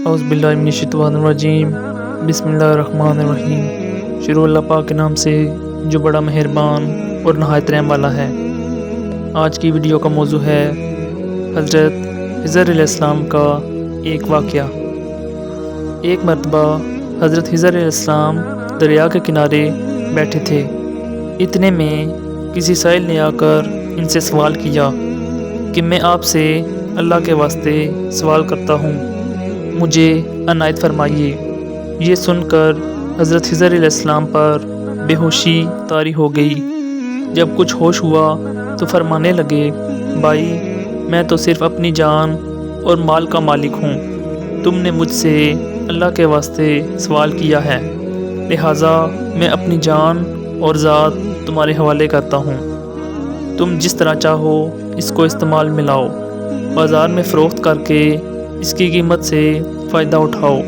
اعوذ باللہ من الشیطان الرجیم بسم اللہ الرحمن الرحیم۔ شروع اللہ پاک کے نام سے جو بڑا مہربان اور نہایت رحم والا ہے۔ آج کی ویڈیو کا موضوع ہے حضرت خضر علیہ السلام کا ایک واقعہ۔ ایک مرتبہ حضرت خضر علیہ السلام دریا کے کنارے بیٹھے تھے۔ اتنے میں کسی سائل نے آ کر ان سے سوال کیا کہ میں آپ سے اللہ کے واسطے سوال کرتا ہوں، مجھے عنایت فرمائیے۔ یہ سن کر حضرت خضر علیہ السلام پر بے ہوشی طاری ہو گئی۔ جب کچھ ہوش ہوا تو فرمانے لگے، بھائی میں تو صرف اپنی جان اور مال کا مالک ہوں، تم نے مجھ سے اللہ کے واسطے سوال کیا ہے، لہٰذا میں اپنی جان اور ذات تمہارے حوالے کرتا ہوں، تم جس طرح چاہو اس کو استعمال میں لاؤ، بازار میں فروخت کر کے اس کی قیمت سے فائدہ اٹھاؤ۔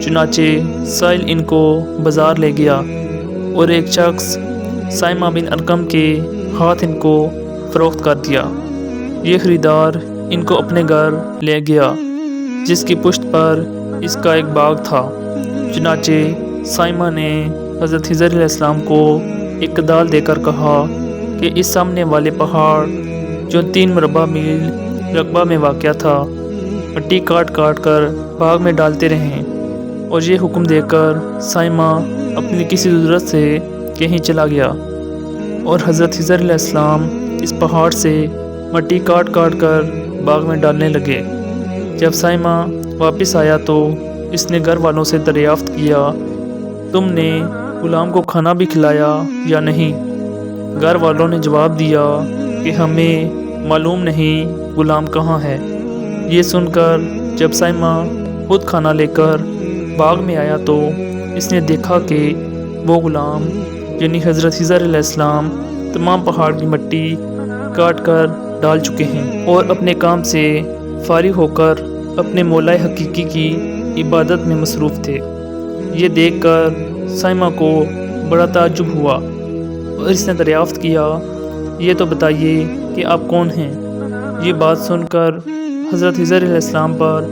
چنانچہ سائل ان کو بازار لے گیا اور ایک شخص سائمہ بن ارقم کے ہاتھ ان کو فروخت کر دیا۔ یہ خریدار ان کو اپنے گھر لے گیا جس کی پشت پر اس کا ایک باغ تھا۔ چنانچہ سائمہ نے حضرت خضر علیہ السلام کو ایک کدال دے کر کہا کہ اس سامنے والے پہاڑ جو 3 مربع میل رقبہ میں واقع تھا، مٹی کاٹ کاٹ کر باغ میں ڈالتے رہیں، اور یہ حکم دے کر سائمہ اپنی کسی ضرورت سے کہیں چلا گیا اور حضرت خضر علیہ السلام اس پہاڑ سے مٹی کاٹ کاٹ کر باغ میں ڈالنے لگے۔ جب سائمہ واپس آیا تو اس نے گھر والوں سے دریافت کیا، تم نے غلام کو کھانا بھی کھلایا یا نہیں؟ گھر والوں نے جواب دیا کہ ہمیں معلوم نہیں غلام کہاں ہے۔ یہ سن کر جب سائمہ خود کھانا لے کر باغ میں آیا تو اس نے دیکھا کہ وہ غلام یعنی حضرت خضر علیہ السلام تمام پہاڑ کی مٹی کاٹ کر ڈال چکے ہیں اور اپنے کام سے فارغ ہو کر اپنے مولا حقیقی کی عبادت میں مصروف تھے۔ یہ دیکھ کر سائمہ کو بڑا تعجب ہوا اور اس نے دریافت کیا، یہ تو بتائیے کہ آپ کون ہیں؟ یہ بات سن کر حضرت خضر علیہ السلام پر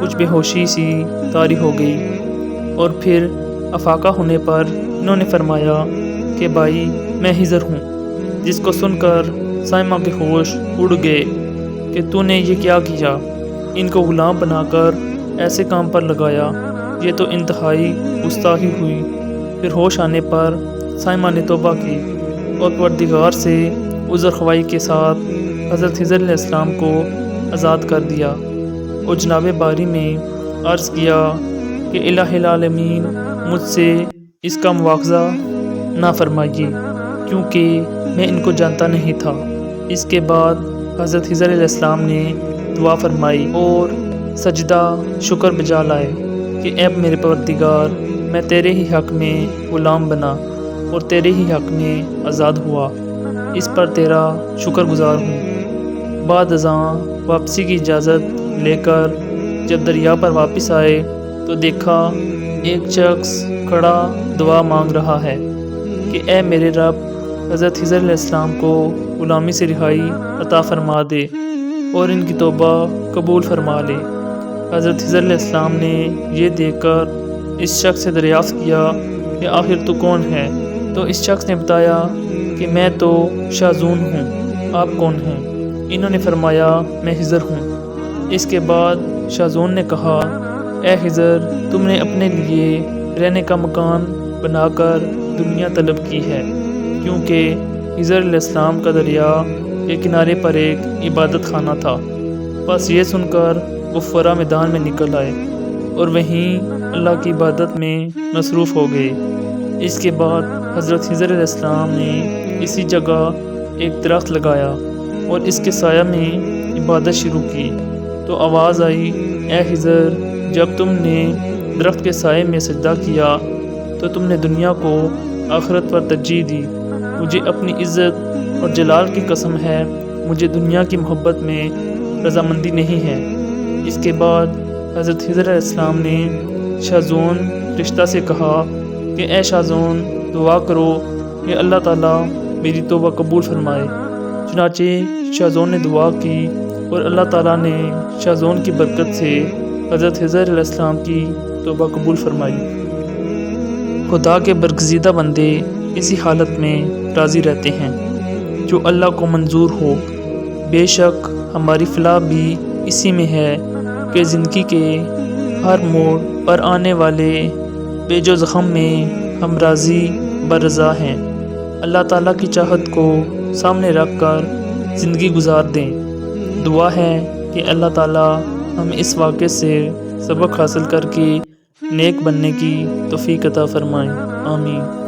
کچھ بے ہوشی سی طاری ہو گئی، اور پھر افاقہ ہونے پر انہوں نے فرمایا کہ بھائی میں خضر ہوں۔ جس کو سن کر سائمہ کے ہوش اڑ گئے کہ تو نے یہ کیا کیا، ان کو غلام بنا کر ایسے کام پر لگایا، یہ تو انتہائی گستاخی ہوئی۔ پھر ہوش آنے پر سائمہ نے توبہ کی اور پروردگار سے عذر خواہی کے ساتھ حضرت خضر علیہ السلام کو آزاد کر دیا اور جناب باری میں عرض کیا کہ الہ العالمین مجھ سے اس کا مواخذہ نہ فرمائیے، کیونکہ میں ان کو جانتا نہیں تھا۔ اس کے بعد حضرت خضر علیہ السلام نے دعا فرمائی اور سجدہ شکر بجا لائے کہ اے میرے پروردگار، میں تیرے ہی حق میں غلام بنا اور تیرے ہی حق میں آزاد ہوا، اس پر تیرا شکر گزار ہوں۔ بعد ازاں واپسی کی اجازت لے کر جب دریا پر واپس آئے تو دیکھا ایک شخص کھڑا دعا مانگ رہا ہے کہ اے میرے رب، حضرت خضر علیہ السلام کو غلامی سے رہائی عطا فرما دے اور ان کی توبہ قبول فرما لے۔ حضرت خضر علیہ السلام نے یہ دیکھ کر اس شخص سے دریافت کیا کہ آخر تو کون ہے؟ تو اس شخص نے بتایا کہ میں تو شاذون ہوں، آپ کون ہیں؟ انہوں نے فرمایا میں خضر ہوں۔ اس کے بعد شاذون نے کہا، اے خضر، تم نے اپنے لیے رہنے کا مکان بنا کر دنیا طلب کی ہے، کیونکہ خضر علیہ السلام کا دریا کے کنارے پر ایک عبادت خانہ تھا۔ بس یہ سن کر وہ فورا میدان میں نکل آئے اور وہیں اللہ کی عبادت میں مصروف ہو گئے۔ اس کے بعد حضرت خضر علیہ السلام نے اسی جگہ ایک درخت لگایا اور اس کے سایہ میں عبادت شروع کی تو آواز آئی، اے خضر، جب تم نے درخت کے سائے میں سجدہ کیا تو تم نے دنیا کو آخرت پر ترجیح دی، مجھے اپنی عزت اور جلال کی قسم ہے، مجھے دنیا کی محبت میں رضامندی نہیں ہے۔ اس کے بعد حضرت خضر علیہ السلام نے شاذون رشتہ سے کہا کہ اے شاذون، دعا کرو کہ اللہ تعالیٰ میری توبہ قبول فرمائے۔ چنانچہ شاذون نے دعا کی اور اللہ تعالیٰ نے شاذون کی برکت سے حضرت خضر علیہ السلام کی توبہ قبول فرمائی۔ خدا کے برگزیدہ بندے اسی حالت میں راضی رہتے ہیں جو اللہ کو منظور ہو۔ بے شک ہماری فلاح بھی اسی میں ہے کہ زندگی کے ہر موڑ پر آنے والے بے جز غم میں ہم راضی برضا ہیں۔ اللہ تعالیٰ کی چاہت کو سامنے رکھ کر زندگی گزار دیں۔ دعا ہے کہ اللہ تعالیٰ ہم اس واقعے سے سبق حاصل کر کے نیک بننے کی توفیق عطا فرمائیں۔ آمین۔